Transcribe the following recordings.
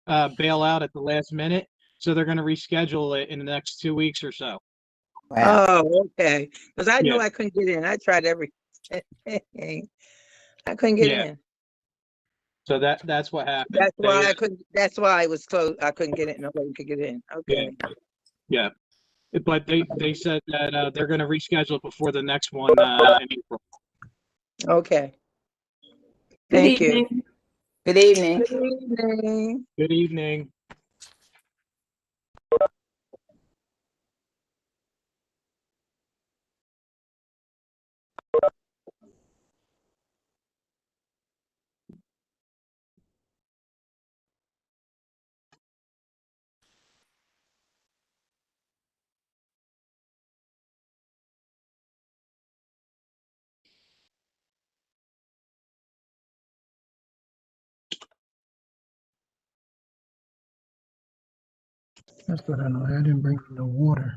bail out at the last minute. So they're going to reschedule it in the next 2 weeks or so. Wow. Oh, okay. Because I knew Yeah. I couldn't get in. I tried everything. I couldn't get Yeah. in. So that's what happened. That's why I couldn't. That's why it was closed. I couldn't get in. Nobody could get in. Yeah. Okay. Yeah. But they said that they're going to reschedule it before the next one in April. Okay. Good Thank you. evening. Good evening. Good evening. Good evening. That's what I know. I didn't bring no water.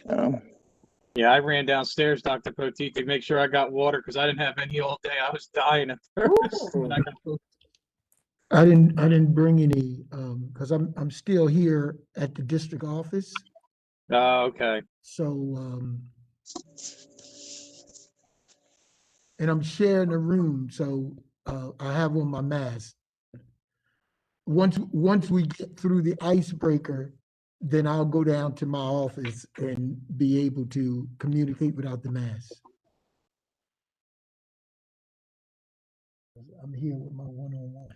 Oh. Yeah, I ran downstairs, Dr. Poteet, to make sure I got water because I didn't have any all day. I was dying at first. Ooh. I didn't bring any because I'm still here at the district office. Oh, okay. So and I'm sharing a room, so I have on my mask. Once we get through the icebreaker, then I'll go down to my office and be able to communicate without the mask. I'm here with my one-on-one.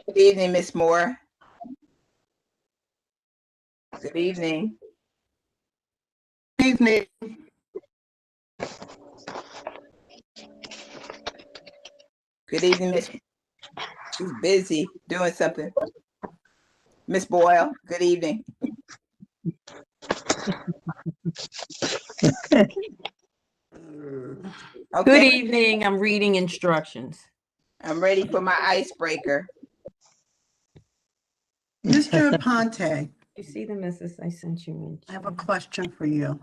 Good evening, Miss Moore. Good evening. Good evening. Good evening, Miss. She's busy doing something. Miss Boyle, good evening. Good Okay, evening. I'm reading instructions. I'm ready for my icebreaker. Mr. Aponte, You see the message I sent you in? I have a question for you.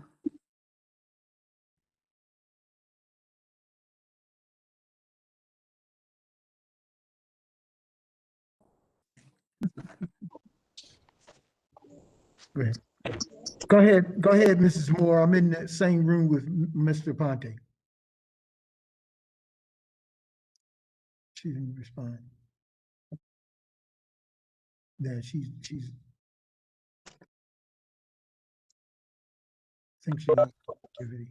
Go ahead. Go ahead, Mrs. Moore. I'm in the same room with Mr. Ponte. She didn't respond. Yeah, she's, I think she's on activity.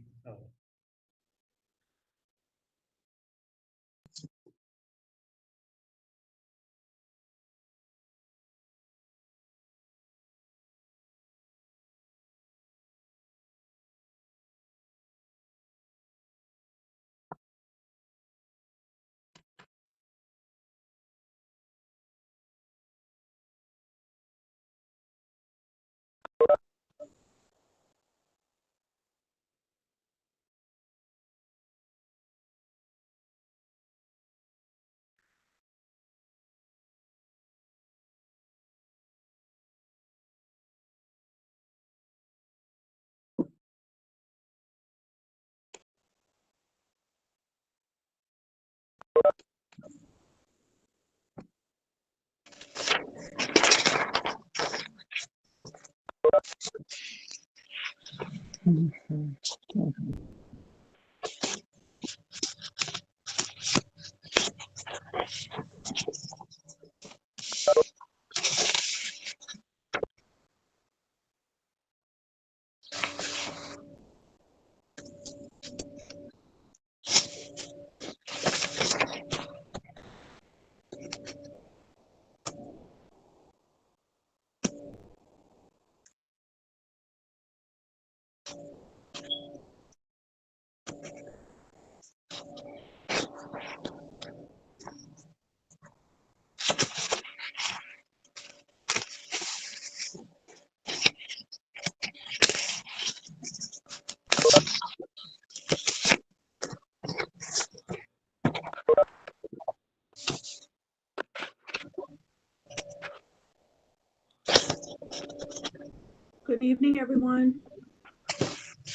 Good evening, everyone.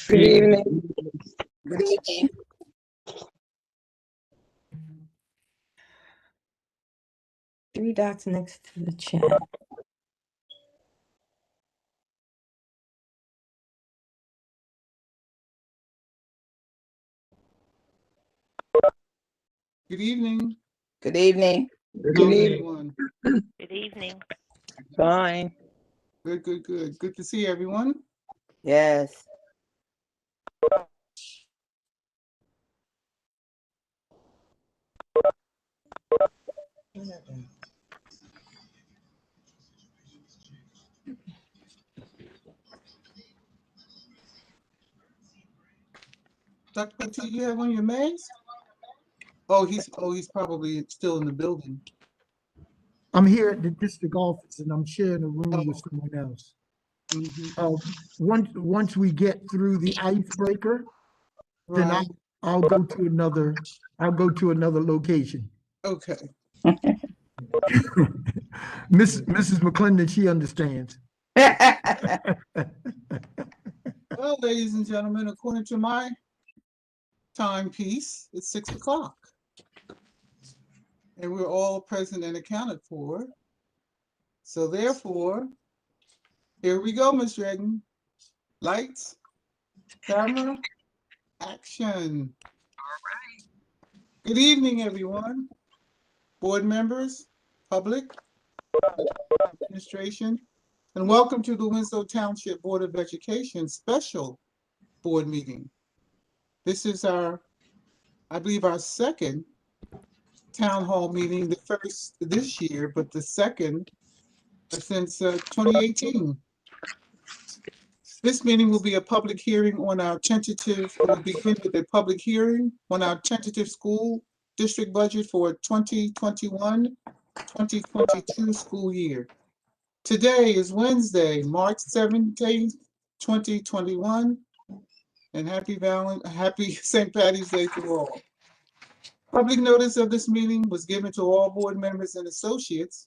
Good evening. Good evening. Three dots next to the chat. Good evening. Good evening. Good How's evening. everyone? Good evening. Fine. Good, good, good. Good to see everyone. Yes. Dr. T, you have on your mask? He's probably still in the building. I'm here at the district office and I'm sharing a room with someone else. Mhm. Once we get through the icebreaker, then Right. I'll go to another location. Okay. Mrs. McClendon, she understands. Well, ladies and gentlemen, according to my timepiece, it's 6 o'clock. And we're all present and accounted for. So therefore, here we go, Ms. Redden. Lights, camera, action. Good evening, everyone. Board members, public, administration, and welcome to the Winslow Township Board of Education special board meeting. This is I believe our second town hall meeting, the first this year, but the second since 2018. This meeting will be a public hearing on our tentative, we'll begin with a public hearing on our tentative school district budget for 2021-2022 school year. Today is Wednesday, March 17th, 2021, and happy St. Patty's Day to all. Public notice of this meeting was given to all board members and associates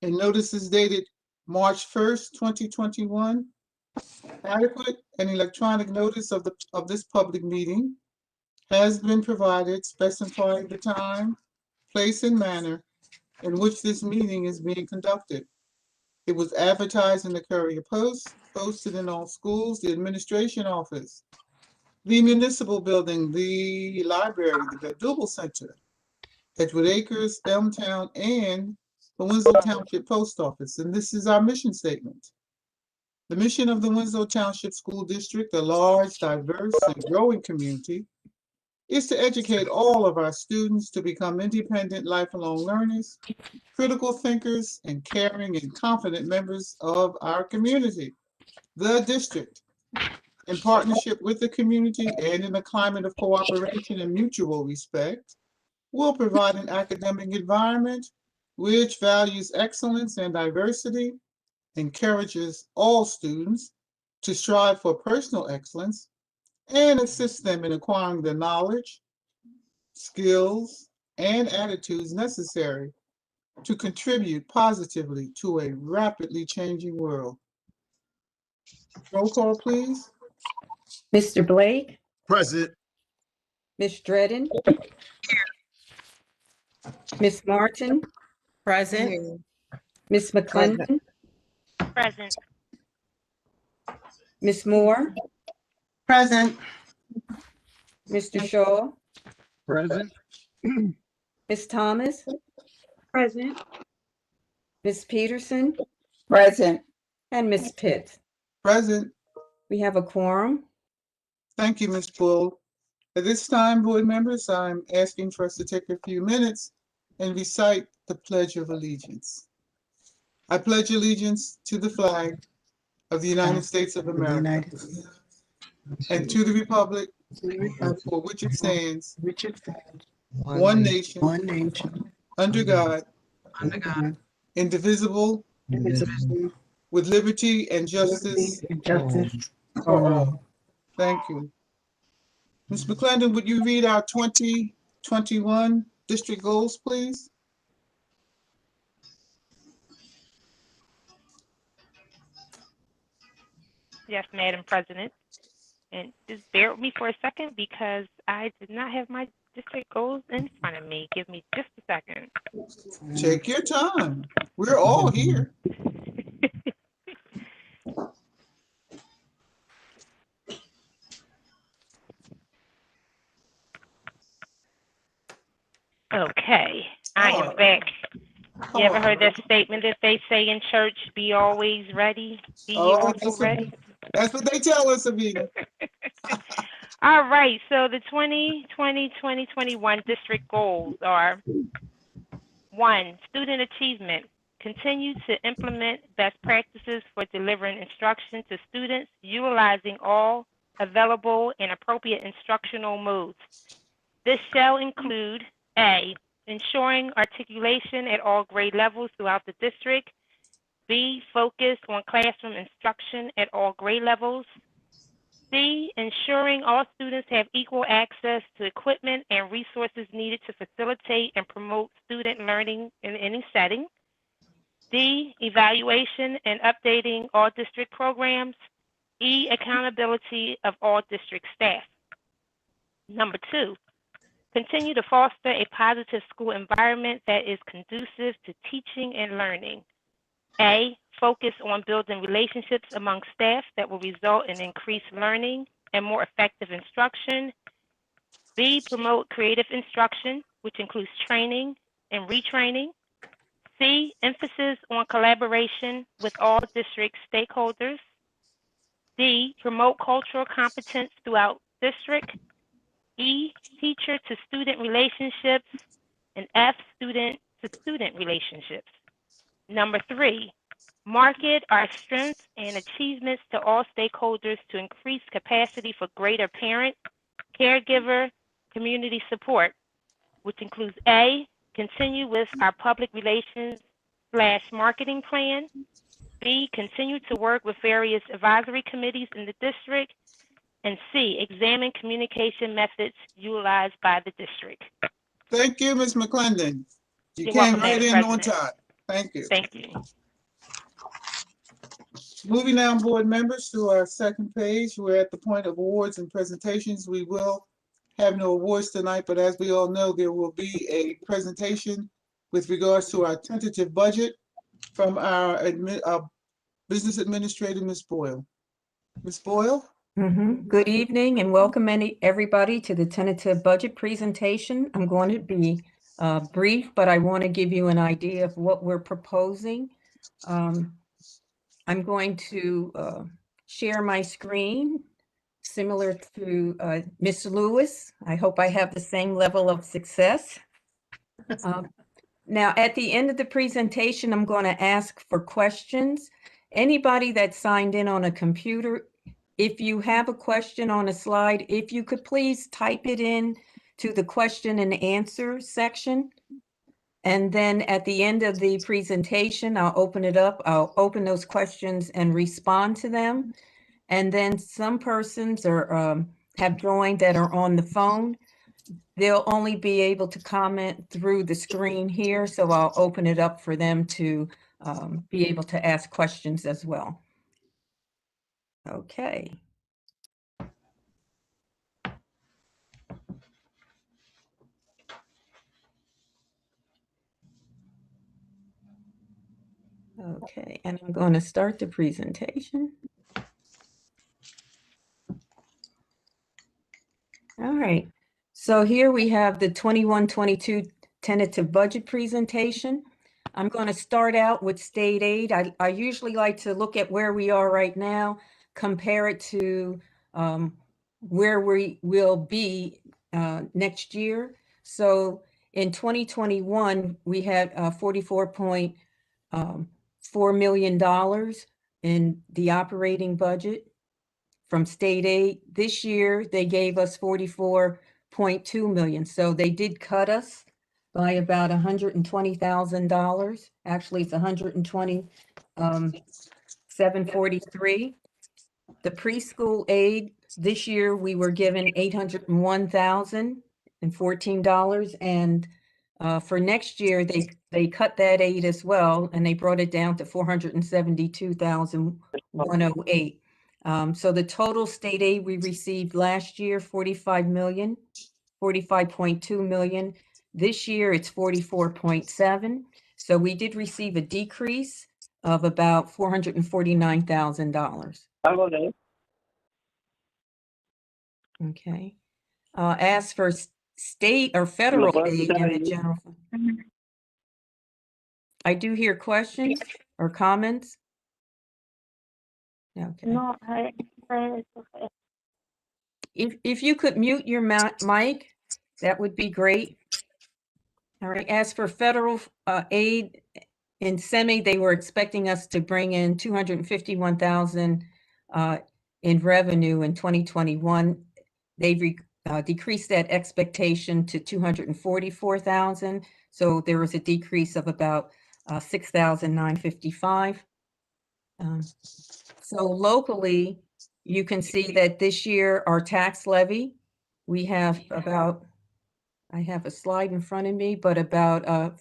and notices dated March 1st, 2021. Adequate and electronic notice of this public meeting has been provided specifying the time, place, and manner in which this meeting is being conducted. It was advertised in the Courier Post, posted in all schools, the administration office, the municipal building, the library, the Duval Center, Edgewood Acres, Elmtown, and the Winslow Township Post Office. And this is our mission statement. The mission of the Winslow Township School District, a large, diverse, and growing community, is to educate all of our students to become independent, lifelong learners, critical thinkers, and caring and confident members of our community. The district, in partnership with the community and in a climate of cooperation and mutual respect, will provide an academic environment which values excellence and diversity, encourages all students to strive for personal excellence, and assists them in acquiring the knowledge, skills, and attitudes necessary to contribute positively to a rapidly changing world. Roll call, please. Mr. Blake, Present. Ms. Dredden, Ms. Martin, Present. Here. Ms. McClendon, Present. Ms. Moore, Present. Mr. Shaw, Present. Ms. Thomas, Present. Ms. Peterson, Present. and Ms. Pitts. Present. We have a quorum. Thank you, Ms. Bull. At this time, board members, I'm asking for us to take a few minutes and recite the Pledge of Allegiance. I pledge allegiance to the flag of the United States of America and to the republic for which it stands, one nation, under God, indivisible, with liberty and justice for all. Thank you. Ms. McClendon, would you read our 2021 district goals, please? Yes, Madam President. And just bear with me for a second because I did not have my district goals in front of me. Give me just a second. Take your time. We're all here. Okay, I am back. You ever heard that statement that they say in church, be always ready, be also ready? That's what they tell us, Avita. All right, so the 2020-2021 district goals are: 1, student achievement. Continue to implement best practices for delivering instruction to students utilizing all available and appropriate instructional modes. This shall include A, ensuring articulation at all grade levels throughout the district. B, focus on classroom instruction at all grade levels. C, ensuring all students have equal access to equipment and resources needed to facilitate and promote student learning in any setting. D, evaluation and updating all district programs. E, accountability of all district staff. Number 2, continue to foster a positive school environment that is conducive to teaching and learning. A, focus on building relationships among staff that will result in increased learning and more effective instruction. B, promote creative instruction, which includes training and retraining. C, emphasis on collaboration with all district stakeholders. D, promote cultural competence throughout district. E, teacher to student relationships, and F, student to student relationships. Number 3, market our strengths and achievements to all stakeholders to increase capacity for greater parent, caregiver, community support, which includes A, continue with our public relations / marketing plan. B, continue to work with various advisory committees in the district. And C, examine communication methods utilized by the district. Thank you, Ms. McClendon. You You're came welcome, right Madam in on President. time. Thank you. Thank you. Moving now, board members, to our second page. We're at the point of awards and presentations. We will have no awards tonight, but as we all know, there will be a presentation with regards to our tentative budget from our business administrator, Ms. Boyle. Ms. Boyle? Good evening and welcome everybody to the tentative budget presentation. I'm going to be brief, but I want to give you an idea of what we're proposing. I'm going to share my screen similar to Ms. Lewis. I hope I have the same level of success. Now, at the end of the presentation, I'm going to ask for questions. Anybody that signed in on a computer, if you have a question on a slide, if you could please type it in to the question and answer section. And then at the end of the presentation, I'll open it up. I'll open those questions and respond to them. And then some persons have joined that are on the phone. They'll only be able to comment through the screen here. So I'll open it up for them to be able to ask questions as well. Okay. Okay, and I'm going to start the presentation. All right, so here we have the 21-22 tentative budget presentation. I'm going to start out with state aid. I usually like to look at where we are right now, compare it to where we will be next year. So in 2021, we had $44.4 million in the operating budget from state aid. This year, they gave us $44.2 million. So they did cut us by about $120,000. Actually, it's $120,743. The preschool aid, this year we were given $801,014. And for next year, they cut that aid as well, and they brought it down to $472,108. So the total state aid we received last year, $45.2 million. This year it's 44.7. So we did receive a decrease of about $449,000. Okay. As for state or federal aid in the general fund, I do hear questions or comments. Okay. No, If you could mute your mic, that would be great. All right. As for federal aid in semi, they were expecting us to bring in $251,000 in revenue in 2021. They've decreased that expectation to $244,000. So there was a decrease of about $6,955. So locally, you can see that this year our tax levy, we have about, I have a slide in front of me, but about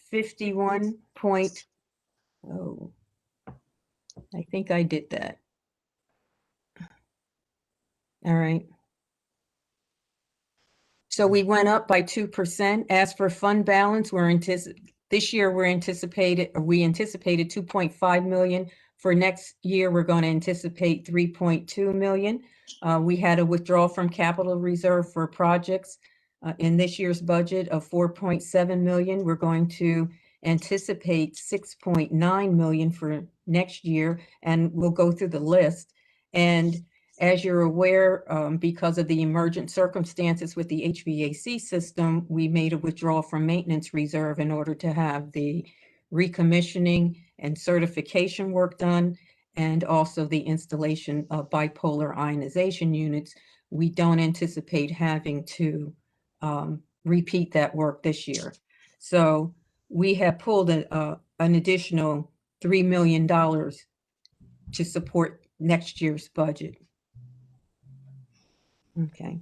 51 point, oh, I think I did that. All right. So we went up by 2%. As for fund balance, this year we anticipated 2.5 million. For next year, we're going to anticipate 3.2 million. We had a withdrawal from capital reserve for projects in this year's budget of 4.7 million. We're going to anticipate 6.9 million for next year, and we'll go through the list. And as you're aware, because of the emergent circumstances with the HVAC system, we made a withdrawal from maintenance reserve in order to have the recommissioning and certification work done, and also the installation of bipolar ionization units. We don't anticipate having to repeat that work this year. So we have pulled an additional $3 million to support next year's budget. Okay,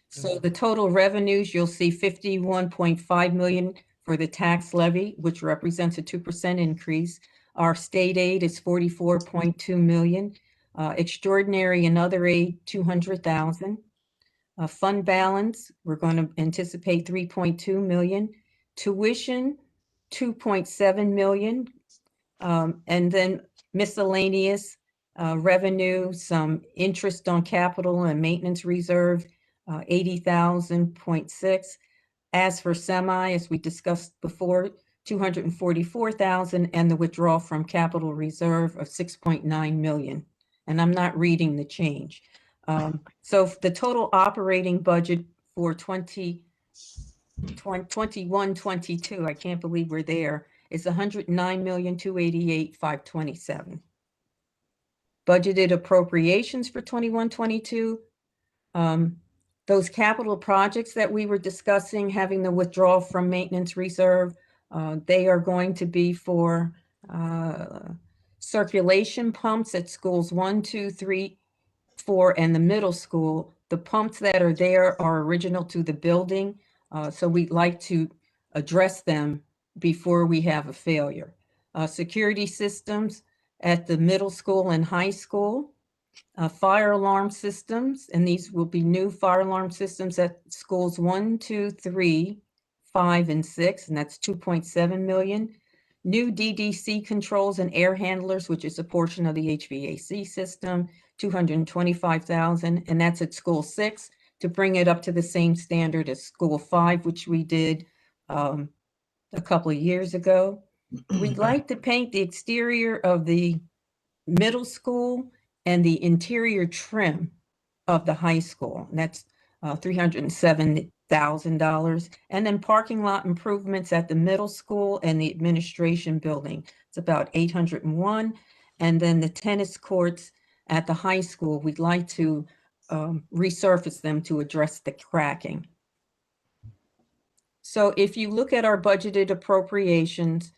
so the total revenues, you'll see 51.5 million for the tax levy, which represents a 2% increase. Our state aid is 44.2 million. Extraordinary and other aid, 200,000. Fund balance, we're going to anticipate 3.2 million. Tuition, 2.7 million. And then miscellaneous revenue, some interest on capital and maintenance reserve, 80,000.6. As for semi, as we discussed before, 244,000, and the withdrawal from capital reserve of 6.9 million. And I'm not reading the change. So the total operating budget for 21-22, I can't believe we're there, is 109,288,527. Budgeted appropriations for 21-22, those capital projects that we were discussing, having the withdrawal from maintenance reserve, they are going to be for circulation pumps at schools 1, 2, 3, 4, and the middle school. The pumps that are there are original to the building, so we'd like to address them before we have a failure. Security systems at the middle school and high school. Fire alarm systems, and these will be new fire alarm systems at schools 1, 2, 3, 5, and 6, and that's 2.7 million. New DDC controls and air handlers, which is a portion of the HVAC system, 225,000, and that's at school 6 to bring it up to the same standard as school 5, which we did a couple of years ago. We'd like to paint the exterior of the middle school and the interior trim of the high school. And that's $307,000. And then parking lot improvements at the middle school and the administration building. It's about 801. And then the tennis courts at the high school, we'd like to resurface them to address the cracking. So if you look at our budgeted appropriations,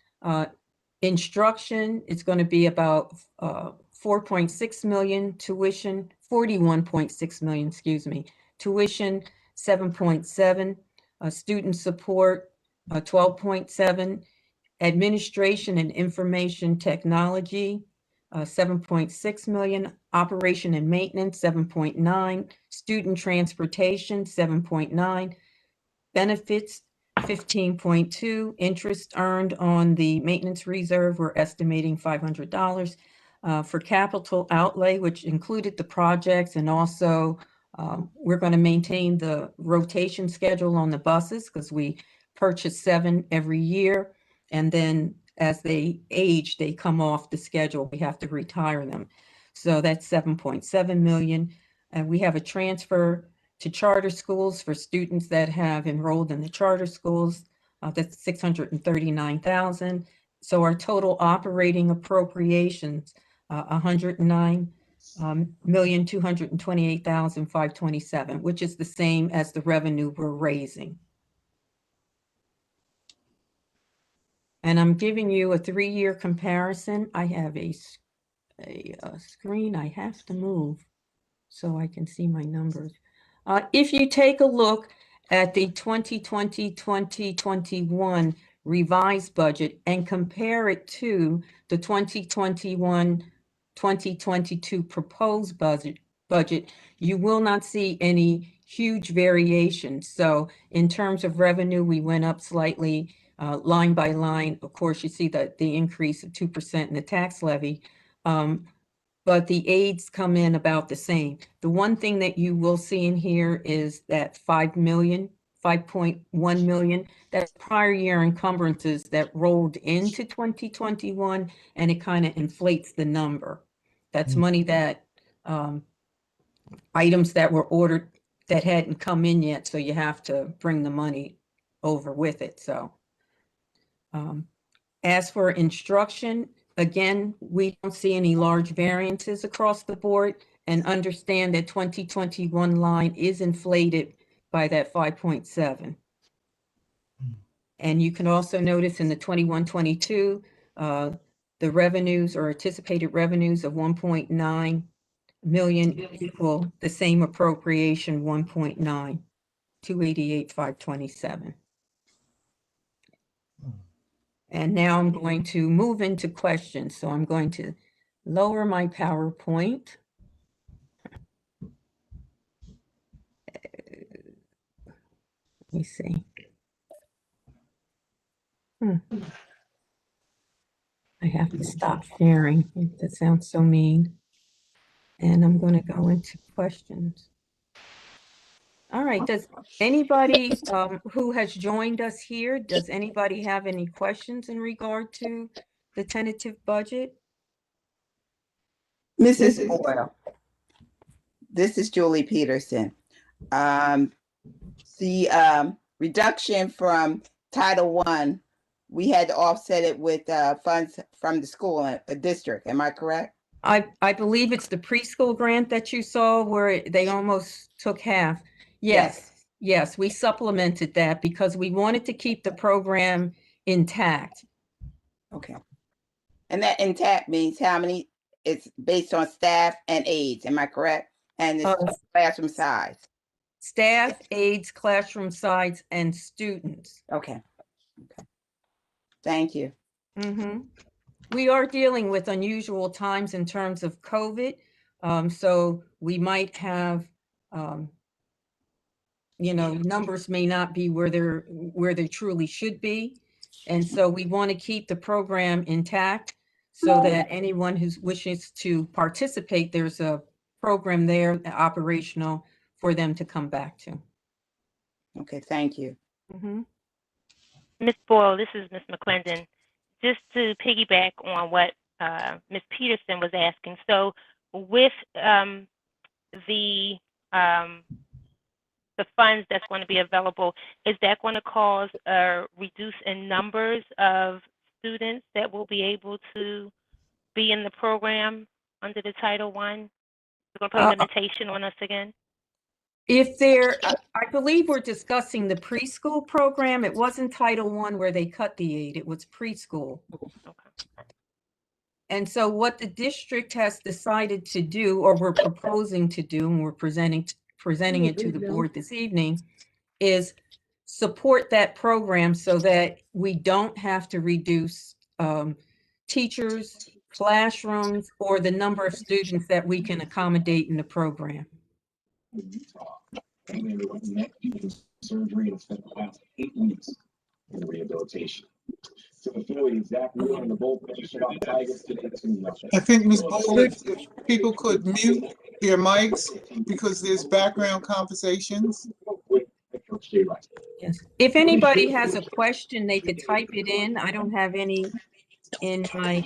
instruction, it's going to be about 4.6 million, tuition, 41.6 million, excuse me, tuition, 7.7, student support, 12.7, administration and information technology, 7.6 million, operation and maintenance, 7.9, student transportation, 7.9, benefits, 15.2, interest earned on the maintenance reserve, we're estimating $500. For capital outlay, which included the projects, and also we're going to maintain the rotation schedule on the buses because we purchase 7 every year, and then as they age, they come off the schedule. We have to retire them. So that's 7.7 million. And we have a transfer to charter schools for students that have enrolled in the charter schools. That's 639,000. So our total operating appropriations, 109,228,527, which is the same as the revenue we're raising. And I'm giving you a 3-year comparison. I have a screen I have to move so I can see my numbers. If you take a look at the 2020-2021 revised budget and compare it to the 2021-2022 proposed budget, you will not see any huge variations. So in terms of revenue, we went up slightly line by line. Of course, you see that the increase of 2% in the tax levy. But the aids come in about the same. The one thing that you will see in here is that 5.1 million, that's prior year encumbrances that rolled into 2021, and it kind of inflates the number. That's money that, items that were ordered that hadn't come in yet, so you have to bring the money over with it. So as for instruction, again, we don't see any large variances across the board, and understand that 2021 line is inflated by that 5.7. And you can also notice in the 21-22, the revenues or anticipated revenues of 1.9 million equal the same appropriation, 1.9, 288,527. And now I'm going to move into questions. So I'm going to lower my PowerPoint. Let me see. I have to stop sharing. That sounds so mean. And I'm going to go into questions. All right. Does anybody who has joined us here, does anybody have any questions in regard to the tentative budget? Mrs. Boyle, this is Julie Peterson. The reduction from Title I, we had to offset it with funds from the school, a district. Am I correct? I believe it's the preschool grant that you saw where they almost took half. Yes, we supplemented that because we wanted to keep the program intact. Okay. And that intact means how many? It's based on staff and aides. Am I correct? And it's classroom size. Staff, aides, classroom size, and students. Okay. Thank you. We are dealing with unusual times in terms of COVID. So we might have, numbers may not be where they truly should be. And so we want to keep the program intact so that anyone who wishes to participate, there's a program there operational for them to come back to. Okay, thank you. Ms. Boyle, this is Ms. McClendon. Just to piggyback on what Ms. Peterson was asking. So with the funds that's going to be available, is that going to cause a reduce in numbers of students that will be able to be in the program under the Title I? Is it going to put a limitation on us again? If they're, I believe we're discussing the preschool program. It wasn't Title I where they cut the aid. It was preschool. Okay. And so what the district has decided to do, or we're proposing to do, and we're presenting it to the board this evening, is support that program so that we don't have to reduce teachers, classrooms, or the number of students that we can accommodate in the program. Surgery and spent the last 8 weeks in rehabilitation. So if you know the exact number on the bolt, I think, Ms. Boyle, if people could mute their mics because there's background conversations. Yes. If anybody has a question, they could type it in. I don't have any in my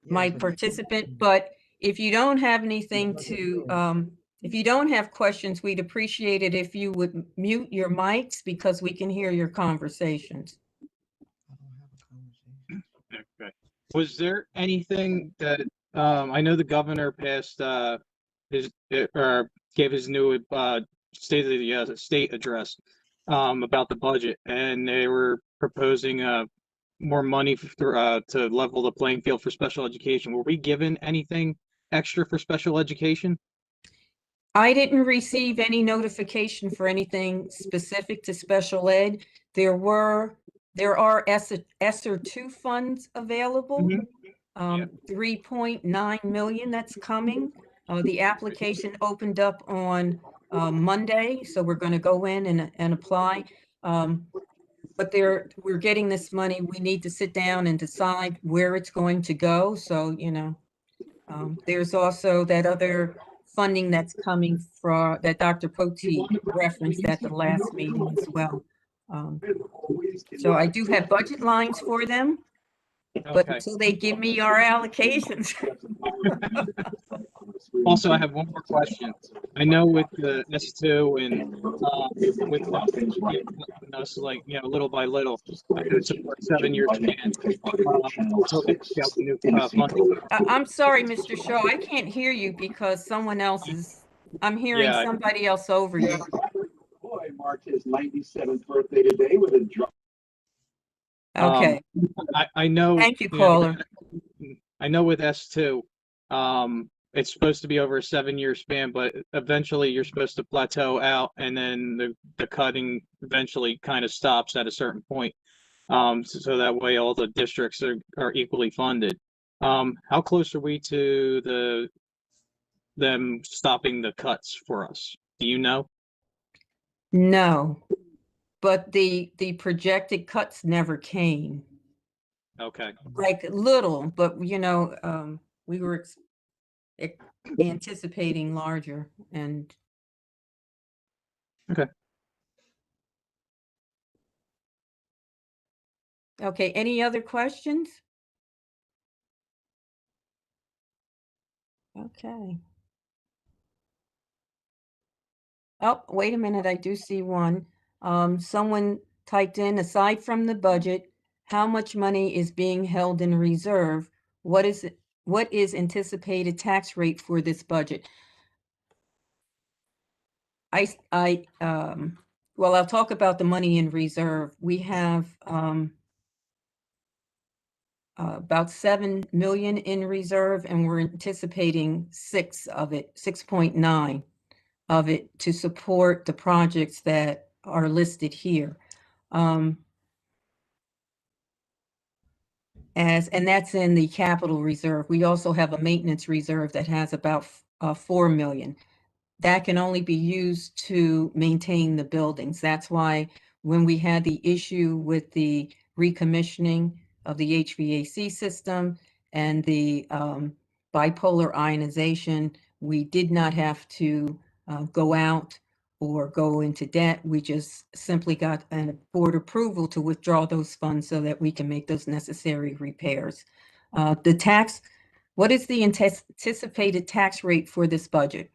my participant, but if you don't have anything to if you don't have questions, we'd appreciate it if you would mute your mics because we can hear your conversations. Okay. Was there anything that I know the governor passed gave his new state of the state address about the budget, and they were proposing more money to level the playing field for special education. Were we given anything extra for special education? I didn't receive any notification for anything specific to special ed. There are ESSER 2 funds available, 3.9 million that's coming. The application opened up on Monday, so we're going to go in and apply. But we're getting this money. We need to sit down and decide where it's going to go. So, there's also that other funding that's coming from that Dr. Poteet referenced at the last meeting as well. So I do have budget lines for them, but until they give me our allocations. Also, I have one more question. I know with the S2 and with us, like, little by little, I could support 7-year span. I'm sorry, Mr. Shaw, I can't hear you because someone else is, I'm hearing somebody else over you. Boy marked his 97th birthday today with a drop. Okay. I know. Thank you, caller. I know with S2, it's supposed to be over a 7-year span, but eventually you're supposed to plateau out, and then the cutting eventually kind of stops at a certain point. So that way all the districts are equally funded. How close are we to them stopping the cuts for us? Do you know? No, but the projected cuts never came. Okay. Like little, but we were anticipating larger and. Okay. Okay, any other questions? Okay. Oh, wait a minute, I do see one. Someone typed in, aside from the budget, how much money is being held in reserve? What is anticipated tax rate for this budget? Well, I'll talk about the money in reserve. We have about 7 million in reserve, and we're anticipating 6.9 of it to support the projects that are listed here. And that's in the capital reserve. We also have a maintenance reserve that has about 4 million. That can only be used to maintain the buildings. That's why when we had the issue with the recommissioning of the HVAC system and the bipolar ionization, we did not have to go out or go into debt. We just simply got a board approval to withdraw those funds so that we can make those necessary repairs. What is the anticipated tax rate for this budget?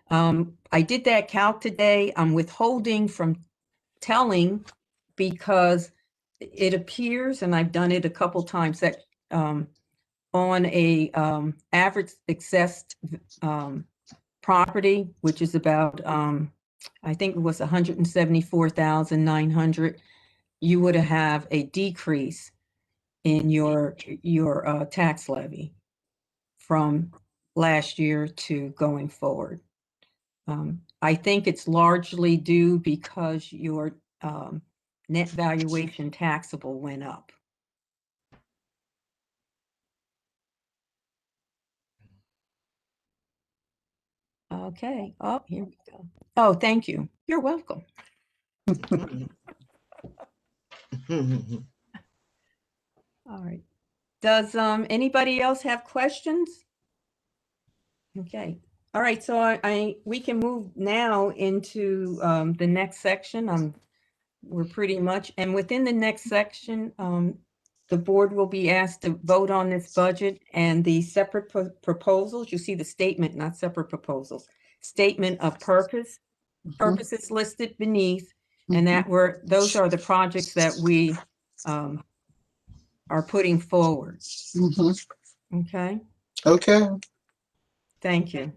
I did that calc today. I'm withholding from telling because it appears, and I've done it a couple times, that on a average assessed property, which is about I think it was 174,900, you would have a decrease in your tax levy from last year to going forward. I think it's largely due because your net valuation taxable went up. Okay. Oh, here we go. Oh, thank you. You're welcome. All right. Does anybody else have questions? Okay. All right. So we can move now into the next section. We're pretty much, and within the next section, the board will be asked to vote on this budget and the separate proposals. You see the statement, not separate proposals. Statement of purpose, purposes listed beneath, and those are the projects that we are putting forward. Okay. Okay. Thank you.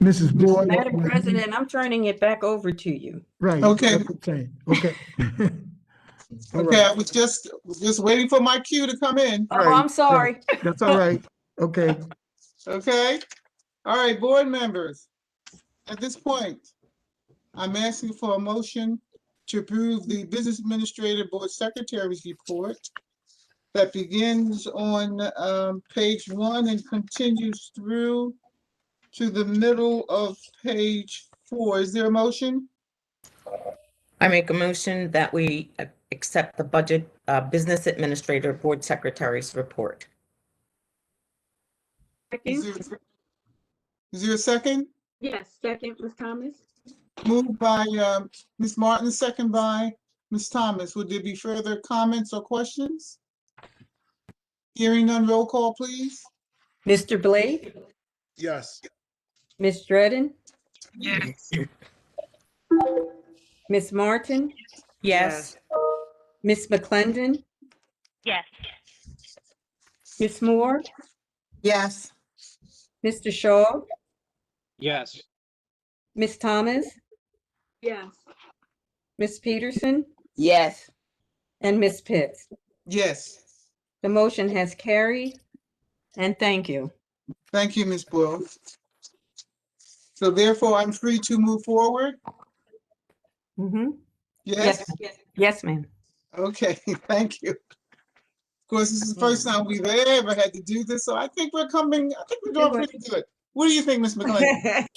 Mrs. Boyd. Madam President, I'm turning it back over to you. Right. Okay. That's what I'm saying. Okay. All Okay, right. I was just waiting for my cue to come in. Oh, I'm sorry. That's all right. Okay. Okay. All right, board members. At this point, I'm asking for a motion to approve the Business Administrator Board Secretary's report that begins on page 1 and continues through to the middle of page 4. Is there a motion? I make a motion that we accept the budget business administrator board secretary's report. Is there a second? Yes, second, Ms. Thomas. Moved by Ms. Martin, second by Ms. Thomas. Would there be further comments or questions? Hearing none, roll call, please. Mr. Blake, Yes. Ms. Dredden, Yes. Ms. Martin, Yes. Ms. McClendon, Yes. Ms. Moore, Yes. Mr. Shaw, Yes. Ms. Thomas, Yes. Ms. Peterson, Yes. and Ms. Pitts. Yes. The motion has carried, and thank you. Thank you, Ms. Boyle. So therefore, I'm free to move forward? Mhm. Yes? Yes, ma'am. Okay, thank you. Of course, this is the first time we've ever had to do this, so I think we're doing pretty good. What do you think, Ms. McLean?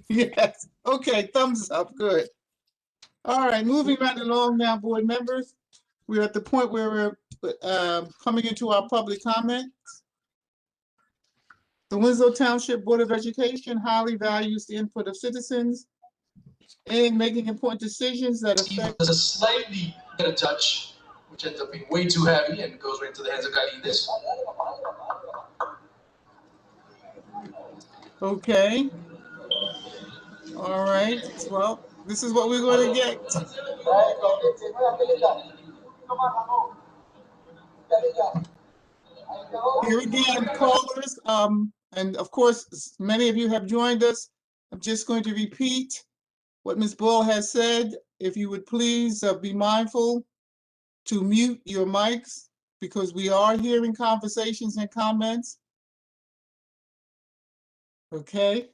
Yes, okay, thumbs up, good. All right, moving right along now, board members. We're at the point where we're coming into our public comment. The Winslow Township Board of Education highly values the input of citizens in making important decisions that affect. There's a slightly better touch, which ends up being way too heavy and goes right into the hands of Gaides. Okay. All right, well, this is what we're going to get. Here again, callers, and of course, many of you have joined us. I'm just going to repeat what Ms. Bull has said. If you would please be mindful to mute your mics because we are hearing conversations and comments. Okay.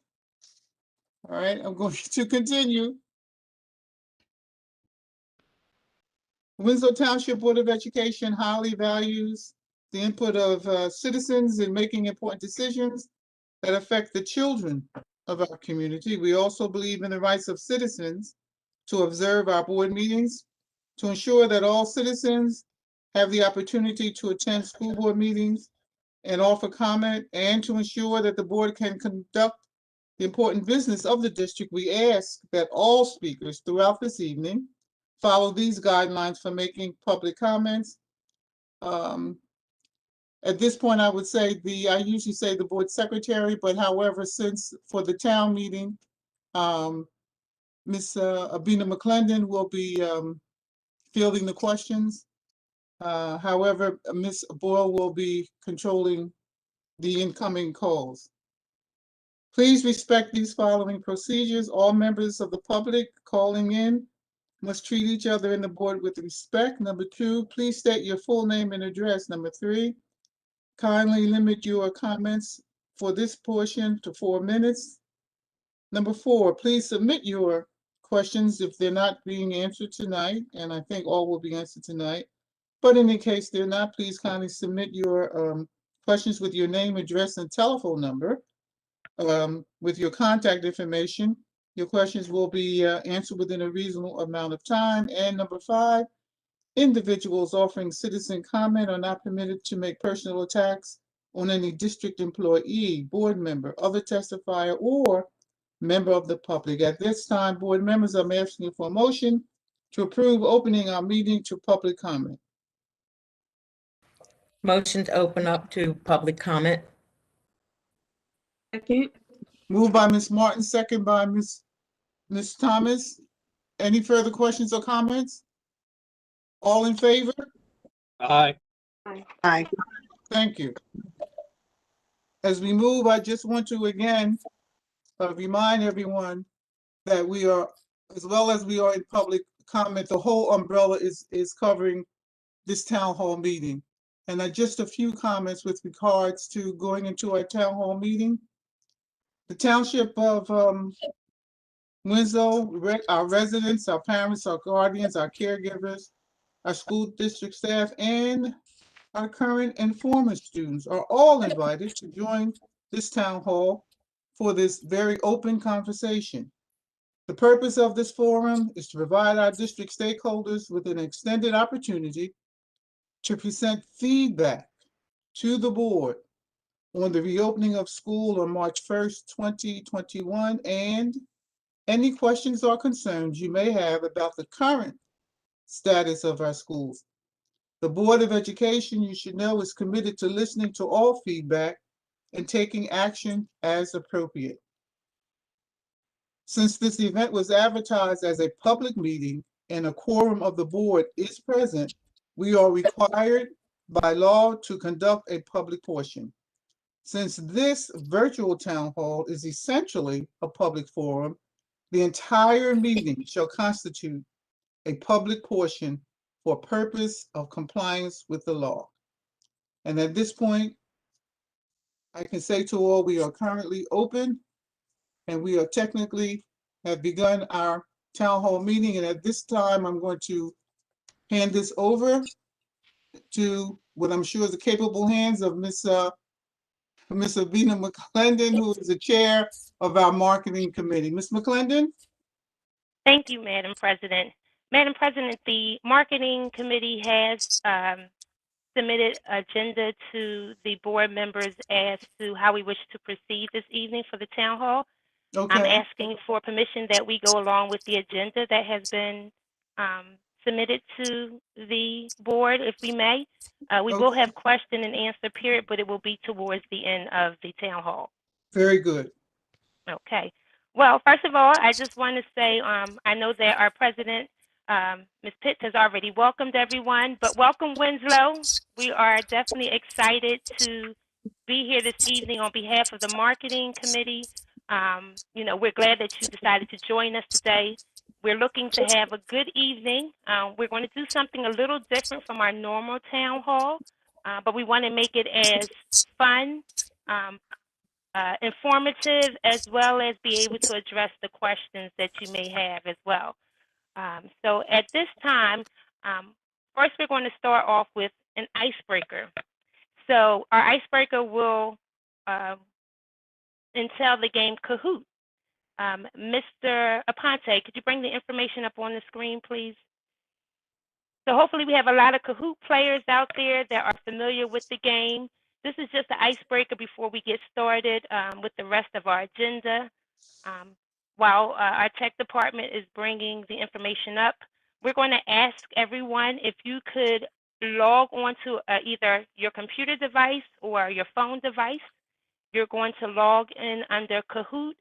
All right, I'm going to continue. Winslow Township Board of Education highly values the input of citizens in making important decisions that affect the children of our community. We also believe in the rights of citizens to observe our board meetings, to ensure that all citizens have the opportunity to attend school board meetings and offer comment, and to ensure that the board can conduct the important business of the district. We ask that all speakers throughout this evening follow these guidelines for making public comments. At this point, I would say I usually say the board secretary, but however, since for the town meeting, Ms. Abina McClendon will be fielding the questions. However, Ms. Boyle will be controlling the incoming calls. Please respect these following procedures. All members of the public calling in must treat each other in the board with respect. Number 2, please state your full name and address. Number 3, kindly limit your comments for this portion to 4 minutes. Number 4, please submit your questions if they're not being answered tonight, and I think all will be answered tonight. But in the case they're not, please kindly submit your questions with your name, address, and telephone number with your contact information. Your questions will be answered within a reasonable amount of time. And number 5, individuals offering citizen comment are not permitted to make personal attacks on any district employee, board member, other testifier, or member of the public. At this time, board members, I'm asking for a motion to approve opening our meeting to public comment. Motion to open up to public comment. Second. Moved by Ms. Martin, second by Ms. Thomas. Any further questions or comments? All in favor? Aye. Aye. Thank you. As we move, I just want to again remind everyone that we are, as well as we are in public comment, the whole umbrella is covering this town hall meeting. And just a few comments with regards to going into our town hall meeting. The township of Winslow, our residents, our parents, our guardians, our caregivers, our school district staff, and our current and former students are all invited to join this town hall for this very open conversation. The purpose of this forum is to provide our district stakeholders with an extended opportunity to present feedback to the board on the reopening of school on March 1st, 2021, and any questions or concerns you may have about the current status of our schools. The Board of Education, you should know, is committed to listening to all feedback and taking action as appropriate. Since this event was advertised as a public meeting and a quorum of the board is present, we are required by law to conduct a public portion. Since this virtual town hall is essentially a public forum, the entire meeting shall constitute a public portion for purpose of compliance with the law. And at this point, I can say to all, we are currently open and we are technically have begun our town hall meeting. And at this time, I'm going to hand this over to what I'm sure is the capable hands of Miss Avina McClendon, who is the chair of our marketing committee. Ms. McClendon? Thank you, Madam President. Madam President, the marketing committee has submitted agenda to the board members as to how we wish to proceed this evening for the town hall. I'm Okay, asking for permission that we go along with the agenda that has been submitted to the board, if we may. We will okay, have question and answer period, but it will be towards the end of the town hall. very good. Okay. Well, first of all, I just want to say I know that our president, Ms. Pitts, has already welcomed everyone, but welcome, Winslow. We are definitely excited to be here this evening on behalf of the marketing committee. We're glad that you decided to join us today. We're looking to have a good evening. We're going to do something a little different from our normal town hall, but we want to make it as fun, informative, as well as be able to address the questions that you may have as well. So at this time, first we're going to start off with an icebreaker. So our icebreaker will entail the game Kahoot. Mr. Aponte, could you bring the information up on the screen, please? So hopefully we have a lot of Kahoot players out there that are familiar with the game. This is just an icebreaker before we get started with the rest of our agenda. While our tech department is bringing the information up, we're going to ask everyone if you could log on to either your computer device or your phone device. You're going to log in under Kahoot.it.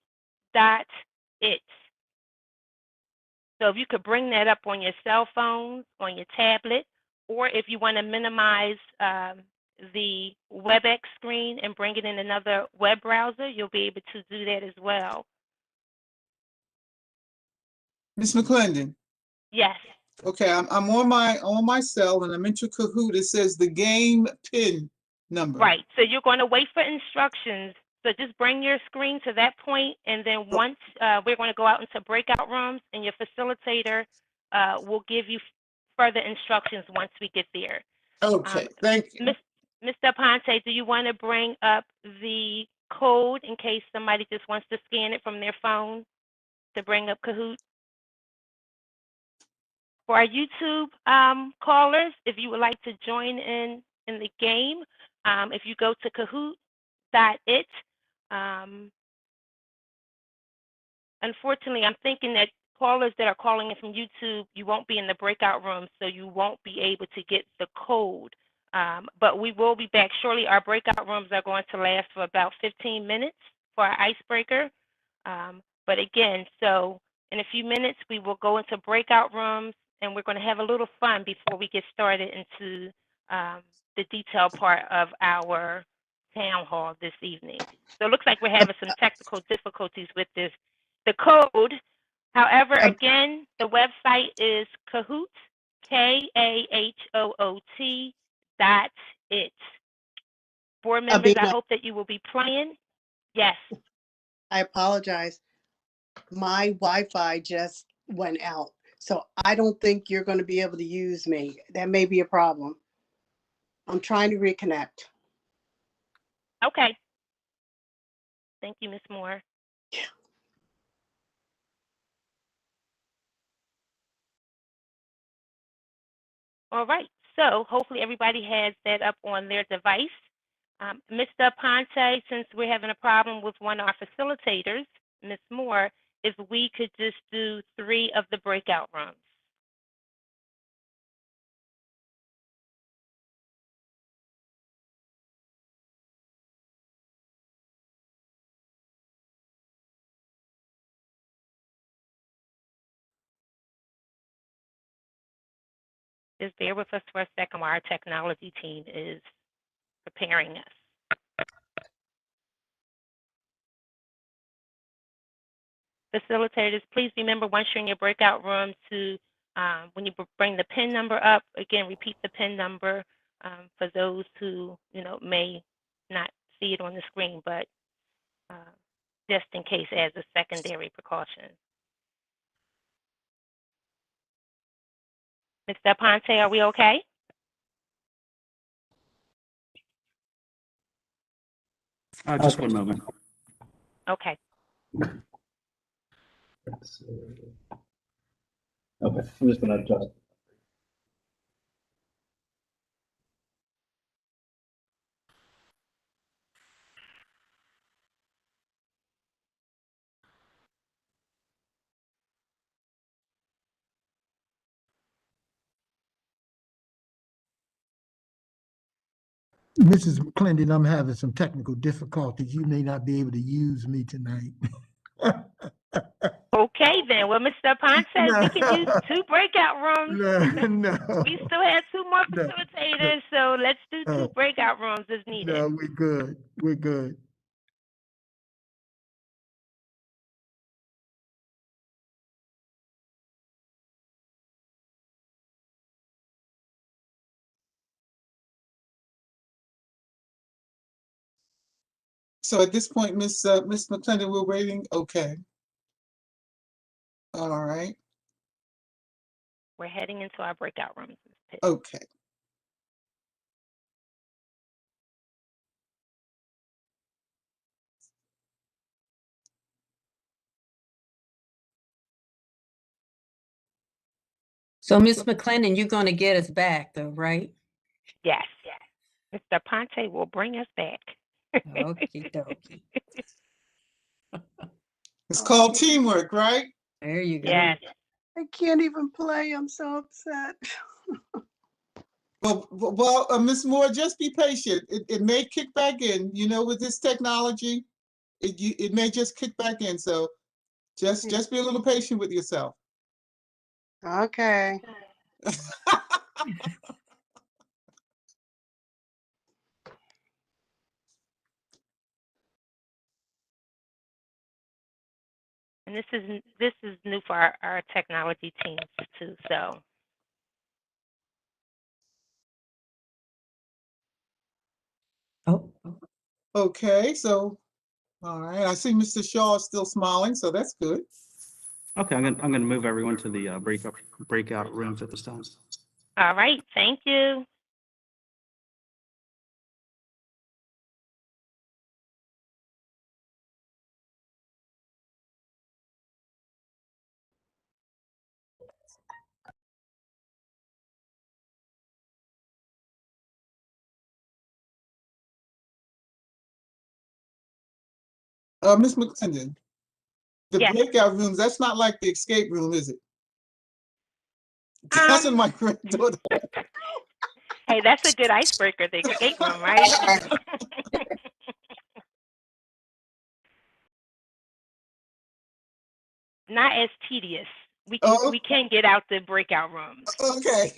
So if you could bring that up on your cell phones, on your tablet, or if you want to minimize the WebEx screen and bring it in another web browser, you'll be able to do that as well. Ms. McClendon? Yes. Okay, I'm on my cell and I'm into Kahoot. It says the game pin number. Right. So you're going to wait for instructions. So just bring your screen to that point, and then once we're going to go out into breakout rooms, and your facilitator will give you further instructions once we get there. Okay, thank you. Mr. Aponte, do you want to bring up the code in case somebody just wants to scan it from their phone to bring up Kahoot? For our YouTube callers, if you would like to join in the game, if you go to Kahoot.it, unfortunately, I'm thinking that callers that are calling in from YouTube, you won't be in the breakout room, so you won't be able to get the code. But we will be back shortly. Our breakout rooms are going to last for about 15 minutes for our icebreaker. But again, so in a few minutes, we will go into breakout rooms, and we're going to have a little fun before we get started into the detailed part of our town hall this evening. So it looks like we're having some technical difficulties with this. The code, however, again, the website is Kahoot, KAHOOT.it. Board members, I hope that you will be playing. Yes. I apologize. My Wi-Fi just went out, so I don't think you're going to be able to use me. That may be a problem. I'm trying to reconnect. Okay. Thank you, Ms. Moore. Yeah. All right. So hopefully everybody has that up on their device. Mr. Aponte, since we're having a problem with one of our facilitators, Ms. Moore, if we could just do 3 of the breakout rooms. Just bear with us for a second while our technology team is preparing us. Facilitators, please remember once you're in your breakout room to, when you bring the PIN number up, again, repeat the PIN number for those who, may not see it on the screen, but just in case as a secondary precaution. Mr. Aponte, are we okay? Just one moment. Okay. Okay, I'm just gonna adjust. Mrs. McClendon, I'm having some technical difficulties. You may not be able to use me tonight. Okay, then. Well, Mr. Aponte, we can use 2 breakout rooms. No. We still have 2 more No. facilitators, so let's do 2 breakout rooms if needed. No, we're good. We're good. So at this point, Miss McClendon, we're waiting. Okay. All right. We're heading into our breakout rooms. Okay. So Ms. McClendon, you're going to get us back though, right? Yes. Mr. Aponte will bring us back. Okie dokie. It's called teamwork, right? There you go. Yes. I can't even play. I'm so upset. Well, Ms. Moore, just be patient. It may kick back in. With this technology, it may just kick back in. So just be a little patient with yourself. Okay. And this is new for our technology teams too. So Okay, so all right. I see Mr. Shaw is still smiling, so that's good. Okay, I'm gonna move everyone to the breakout rooms at this time. all right, thank you. Ms. McClendon, the Yes. breakout rooms, that's not like the escape room, is it? That's my granddaughter. Hey, that's a good icebreaker, the escape room, right? Not as tedious. We can get out the breakout rooms. Okay.